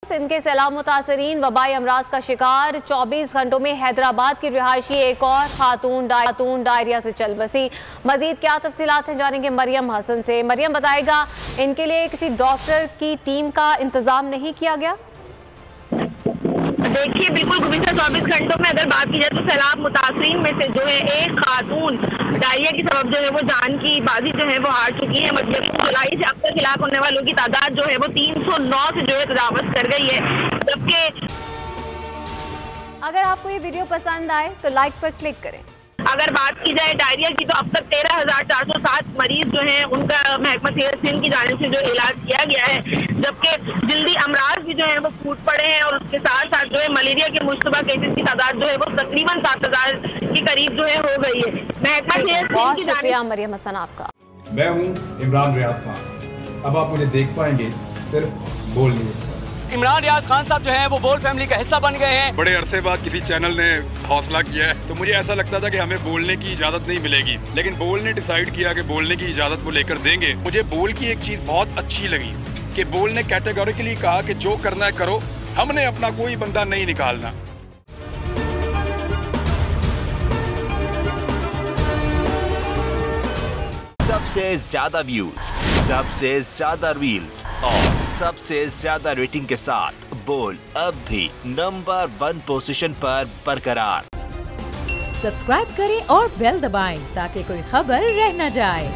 सिंध के सैलाब मुतासरीन वबाई अमराज का शिकार। 24 घंटों में हैदराबाद की रिहायशी एक और खातून डायरिया से चल बसी। मजीद क्या तफसीलात हैं जानेंगे मरियम हसन से। मरियम बताएगा, इनके लिए किसी डॉक्टर की टीम का इंतजाम नहीं किया गया? देखिए, बिल्कुल गुज़िश्ता 24 घंटों में अगर बात की जाए तो सैलाब मुतासरीन में से जो है एक खातून डायरिया की सबब जो है वो जान की बाजी जो है वो हार चुकी है। मतलब जुलाई से अब तक हिलाक होने वालों की तादाद जो है वो 309 से जो है तजावज़ कर गई है। जबकि अगर आपको ये वीडियो पसंद आए तो लाइक पर क्लिक करें। अगर बात की जाए डायरिया की तो अब तक 13,407 मरीज जो हैं उनका महकमा सेहत सिंध की जानिब से जो इलाज किया गया है। जबकि जल्दी अमराज भी जो है वो फूट पड़े हैं और उसके साथ साथ जो है मलेरिया के मुश्तबा केसेस की तादाद जो है वो तकरीबन 7,000 के करीब जो है हो गई है। महकमा सेहत बहुत शुक्रिया मरियम हसन आपका। मैं हूँ इमरान रियाज खान। अब आप मुझे देख पाएंगे सिर्फ बोल न्यूज़। इमरान रियाज खान साहब जो हैं वो बोल फैमिली का हिस्सा बन गए हैं। बड़े अरसे बाद किसी चैनल ने हौसला किया है, तो मुझे ऐसा लगता था कि हमें बोलने की इजाजत नहीं मिलेगी, लेकिन बोल ने डिसाइड किया कि बोलने की इजाजत वो लेकर देंगे। मुझे बोल की एक चीज बहुत अच्छी लगी कि बोल ने कैटेगोरिकली कहा कि जो करना है करो, हमने अपना कोई बंदा नहीं निकालना। सबसे ज्यादा व्यूज, सबसे ज्यादा रील्स और सबसे ज्यादा रेटिंग के साथ बोल अब भी नंबर 1 पोजीशन पर बरकरार। सब्सक्राइब करें और बेल दबाएं ताकि कोई खबर रह न जाए।